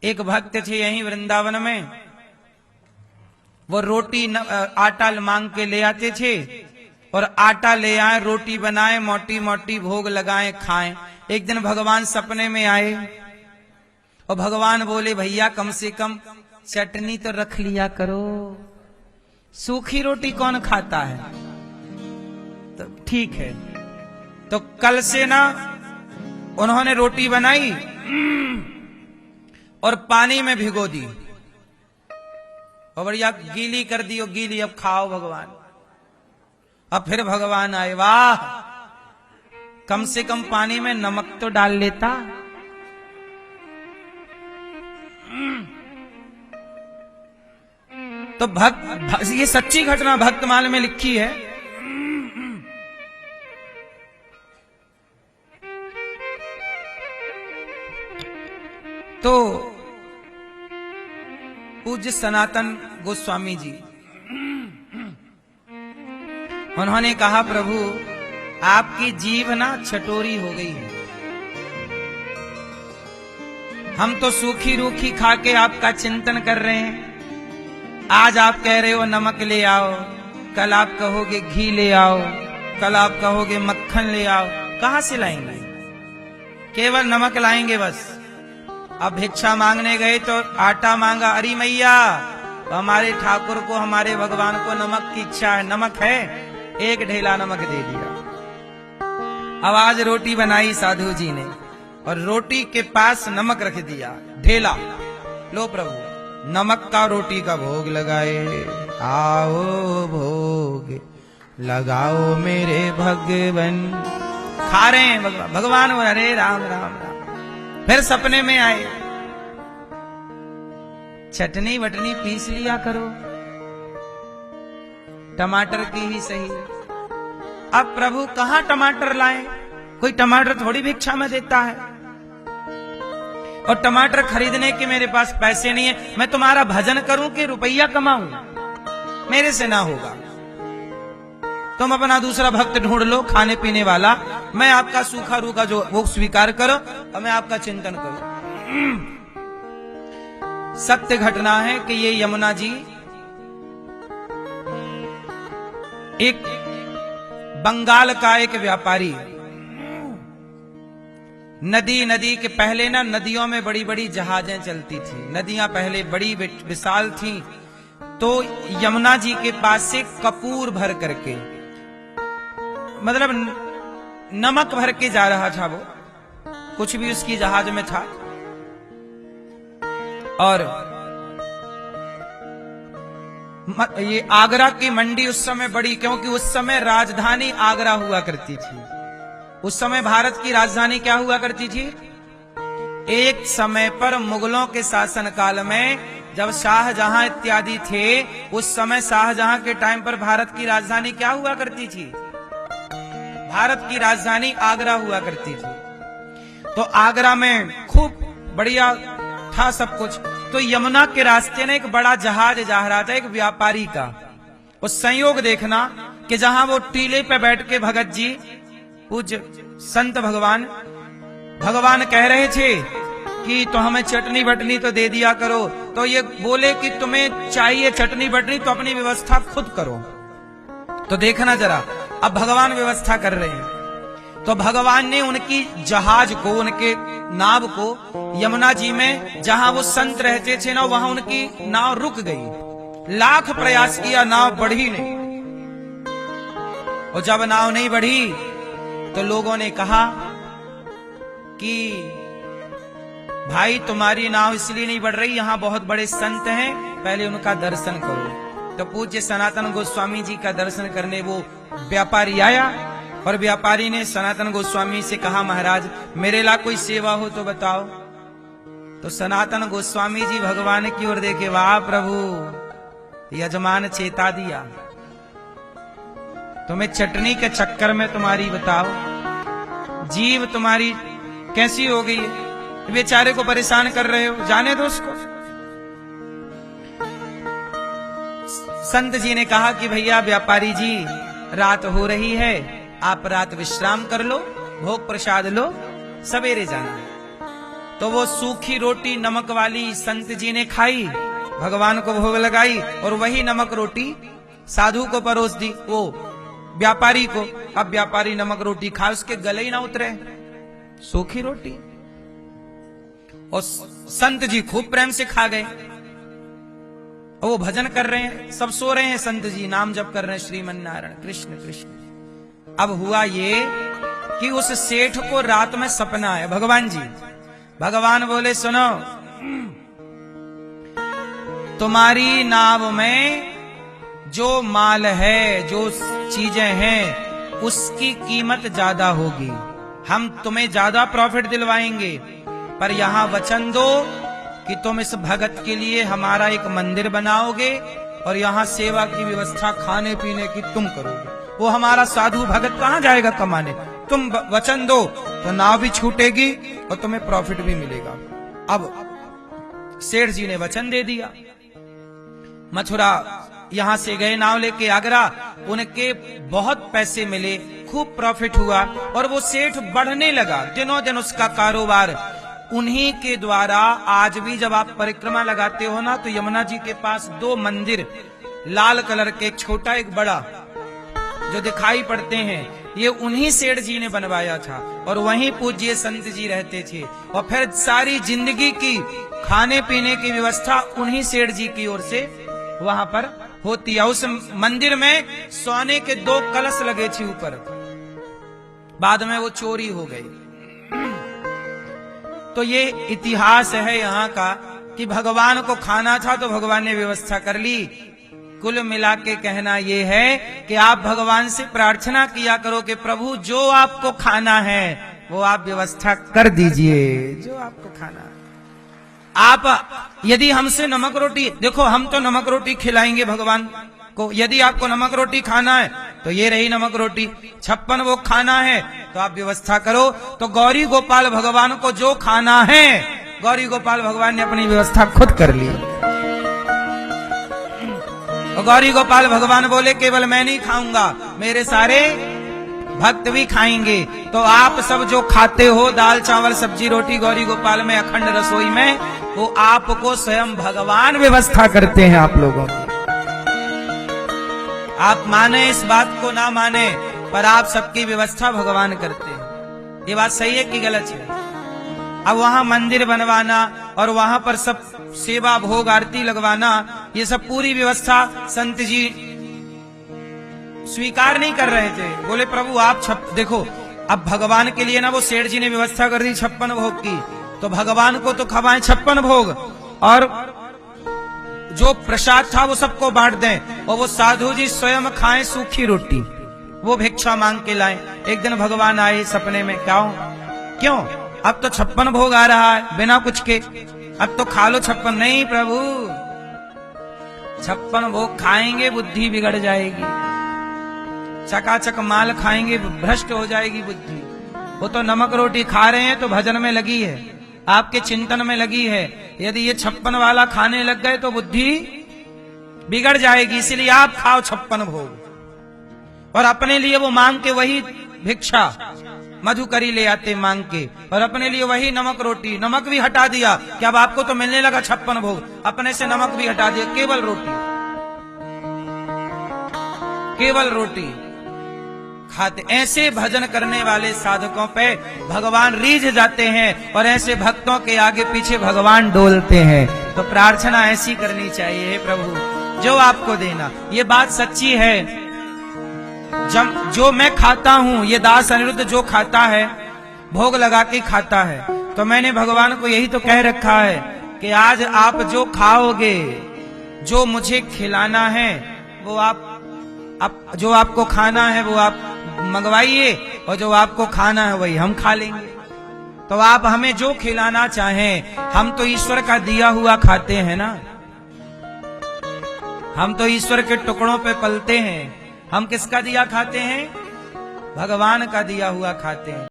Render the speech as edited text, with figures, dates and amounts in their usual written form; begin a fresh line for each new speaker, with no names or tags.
एक भक्त थे यहीं वृंदावन में, वो रोटी आटा मांग के ले आते थे और आटा ले आए, रोटी बनाए, मोटी मोटी भोग लगाए, खाएं। एक दिन भगवान सपने में आए और भगवान बोले, भैया कम से कम चटनी तो रख लिया करो, सूखी रोटी कौन खाता है। तो ठीक है, तो कल से ना उन्होंने रोटी बनाई और पानी में भिगो दी और बढ़िया गीली कर दी, और गीली अब खाओ भगवान। अब फिर भगवान आए, वाह कम से कम पानी में नमक तो डाल लेता। तो भक्त, ये सच्ची घटना भक्तमाल में लिखी है। तो पूज्य सनातन गोस्वामी जी उन्होंने कहा, प्रभु आपकी जीभ ना छटोरी हो गई है, हम तो सूखी रूखी खा के आपका चिंतन कर रहे हैं। आज आप कह रहे हो नमक ले आओ, कल आप कहोगे घी ले आओ, कल आप कहोगे मक्खन ले आओ, कहां से लाएंगे? केवल नमक लाएंगे बस। अब भिक्षा मांगने गए तो आटा मांगा, अरे मैया हमारे ठाकुर को, हमारे भगवान को नमक की इच्छा है, नमक है, एक ढेला नमक दे दिया। अब आज रोटी बनाई साधु जी ने और रोटी के पास नमक रख दिया, ढेला, लो प्रभु नमक का रोटी का भोग लगाए, आओ भोग लगाओ मेरे भगवन। खा रहे हैं भगवान, हरे राम राम राम। फिर सपने में आए, चटनी वटनी पीस लिया करो, टमाटर की ही सही। अब प्रभु कहां टमाटर लाएं? कोई टमाटर थोड़ी भिक्षा में देता है, और टमाटर खरीदने के मेरे पास पैसे नहीं है। मैं तुम्हारा भजन करूं कि रुपया कमाऊं? मेरे से ना होगा। तुम अपना दूसरा भक्त ढूंढ लो खाने पीने वाला, मैं आपका सूखा रूखा जो वो स्वीकार करो और मैं आपका चिंतन करूं। सत्य घटना है कि ये यमुना जी एक बंगाल का एक व्यापारी, नदी के पहले ना नदियों में बड़ी बड़ी जहाजें चलती थी, नदियां पहले बड़ी विशाल थी। तो यमुना जी के पास से कपूर भर करके, मतलब नमक भर के जा रहा था वो, कुछ भी उसकी जहाज में था। और ये आगरा की मंडी उस समय बड़ी, क्योंकि उस समय राजधानी आगरा हुआ करती थी। उस समय भारत की राजधानी क्या हुआ करती थी? एक समय पर मुगलों के शासन काल में जब शाहजहां इत्यादि थे, उस समय शाहजहां के टाइम पर भारत की राजधानी क्या हुआ करती थी? भारत की राजधानी आगरा हुआ करती थी। तो आगरा में खूब बढ़िया था सब कुछ। तो यमुना के रास्ते में एक बड़ा जहाज जा रहा था, एक व्यापारी का। उस संयोग देखना कि जहां वो टीले पे बैठ के भगत जी, पूज्य संत भगवान कह रहे थे कि तो हमें चटनी बटनी तो दे दिया करो, तो ये बोले कि तुम्हें चाहिए चटनी बटनी तो अपनी व्यवस्था खुद करो। तो देखना जरा, अब भगवान व्यवस्था कर रहे हैं। तो भगवान ने उनकी जहाज को, उनके नाव को यमुना जी में जहां वो संत रहते थे ना, वहां उनकी नाव रुक गई। लाख प्रयास किया, नाव बढ़ी नहीं। और जब नाव नहीं बढ़ी तो लोगों ने कहा कि भाई तुम्हारी नाव इसलिए नहीं बढ़ रही, यहां बहुत बड़े संत हैं, पहले उनका दर्शन करो। तो पूज्य सनातन गोस्वामी जी का दर्शन करने वो व्यापारी आया और व्यापारी ने सनातन गोस्वामी से कहा, महाराज मेरे ला कोई सेवा हो तो बताओ। तो सनातन गोस्वामी जी भगवान की ओर देखे, वाह प्रभु यजमान चेता दिया, तुम्हें चटनी के चक्कर में तुम्हारी बताओ जीव तुम्हारी कैसी हो गई है, बेचारे को परेशान कर रहे हो, जाने दो उसको। संत जी ने कहा कि भैया व्यापारी जी रात हो रही है, आप रात विश्राम कर लो, भोग प्रसाद लो, सवेरे जाना। तो वो सूखी रोटी नमक वाली संत जी ने खाई, भगवान को भोग लगाई, और वही नमक रोटी साधु को परोस दी, वो व्यापारी को। अब व्यापारी नमक रोटी खा, उसके गले ही ना उतरे, सूखी रोटी। और संत जी खूब प्रेम से खा गए। और वो भजन कर रहे हैं, सब सो रहे हैं, संत जी नाम जप कर रहे हैं, श्रीमन नारायण कृष्ण कृष्ण। अब हुआ ये कि उस सेठ को रात में सपना है, भगवान जी, भगवान बोले सुनो, तुम्हारी नाव में जो माल है, जो चीजें हैं, उसकी कीमत ज्यादा होगी, हम तुम्हें ज्यादा प्रॉफिट दिलवाएंगे, पर यहां वचन दो कि तुम इस भगत के लिए हमारा एक मंदिर बनाओगे और यहां सेवा की व्यवस्था खाने पीने की तुम करोगे। वो हमारा साधु भगत कहां जाएगा कमाने, तुम वचन दो तो नाव भी छूटेगी और तुम्हें प्रॉफिट भी मिलेगा। अब सेठ जी ने वचन दे दिया। मथुरा यहां से गए नाव लेके आगरा, उनके बहुत पैसे मिले, खूब प्रॉफिट हुआ, और वो सेठ बढ़ने लगा, दिनों दिन उसका कारोबार। उन्हीं के द्वारा आज भी जब आप परिक्रमा लगाते हो ना, तो यमुना जी के पास 2 मंदिर लाल कलर के, एक छोटा एक बड़ा, जो दिखाई पड़ते हैं, ये उन्हीं सेठ जी ने बनवाया था, और वहीं पूज्य संत जी रहते थे। और फिर सारी जिंदगी की खाने पीने की व्यवस्था उन्हीं सेठ जी की ओर से वहां पर होती है। उस मंदिर में सोने के 2 कलश लगे थे ऊपर, बाद में वो चोरी हो गई। तो ये इतिहास है यहाँ का कि भगवान को खाना था तो भगवान ने व्यवस्था कर ली। कुल मिला के कहना ये है कि आप भगवान से प्रार्थना किया करो कि प्रभु जो आपको खाना है वो आप व्यवस्था कर दीजिए, जो आपको खाना है। आप यदि हमसे नमक रोटी, देखो हम तो नमक रोटी खिलाएंगे भगवान को, यदि आपको नमक रोटी खाना है तो ये रही नमक रोटी, 56 वो खाना है तो आप व्यवस्था करो। तो गौरी गोपाल भगवान को जो खाना है, गौरी गोपाल भगवान ने अपनी व्यवस्था खुद कर ली। और गौरी गोपाल भगवान बोले केवल मैं नहीं खाऊंगा, मेरे सारे भक्त भी खाएंगे। तो आप सब जो खाते हो दाल चावल सब्जी रोटी गौरी गोपाल में अखंड रसोई में, वो आपको स्वयं भगवान व्यवस्था करते हैं आप लोगों की। आप माने इस बात को ना माने, पर आप सबकी व्यवस्था भगवान करते हैं। ये बात सही है कि गलत है? अब वहां मंदिर बनवाना और वहां पर सब सेवा भोग आरती लगवाना, ये सब पूरी व्यवस्था संत जी स्वीकार नहीं कर रहे थे। बोले प्रभु आप देखो, अब भगवान के लिए ना वो सेठ जी ने व्यवस्था कर दी 56 भोग की, तो भगवान को तो खवाएं 56 भोग, और जो प्रसाद था वो सबको बांट दें, और वो साधु जी स्वयं खाएं सूखी रोटी, वो भिक्षा मांग के लाएं। एक दिन भगवान आए सपने में, क्यों अब तो 56 भोग आ रहा है बिना कुछ के, अब तो खा लो 56। नहीं प्रभु, 56 भोग खाएंगे बुद्धि बिगड़ जाएगी, चकाचक माल खाएंगे भ्रष्ट हो जाएगी बुद्धि। वो तो नमक रोटी खा रहे हैं तो भजन में लगी है, आपके चिंतन में लगी है। यदि ये 56 वाला खाने लग गए तो बुद्धि बिगड़ जाएगी, इसलिए आप खाओ 56 भोग। और अपने लिए वो मांग के वही भिक्षा मधुकरी ले आते मांग के, और अपने लिए वही नमक रोटी, नमक भी हटा दिया कि अब आपको तो मिलने लगा 56 भोग, अपने से नमक भी हटा दिया, केवल रोटी, केवल रोटी खाते। ऐसे भजन करने वाले साधकों पे भगवान रीझ जाते हैं, और ऐसे भक्तों के आगे पीछे भगवान डोलते हैं। तो प्रार्थना ऐसी करनी चाहिए, हे प्रभु जो आपको देना। ये बात सच्ची है, जब जो मैं खाता हूं, ये दास अनिरुद्ध जो खाता है भोग लगा के खाता है, तो मैंने भगवान को यही तो कह रखा है कि आज आप जो खाओगे, जो मुझे खिलाना है, वो आप जो आपको खाना है वो आप मंगवाइए, और जो आपको खाना है वही हम खा लेंगे। तो आप हमें जो खिलाना चाहें, हम तो ईश्वर का दिया हुआ खाते हैं ना, हम तो ईश्वर के टुकड़ों पे पलते हैं। हम किसका दिया खाते हैं? भगवान का दिया हुआ खाते हैं।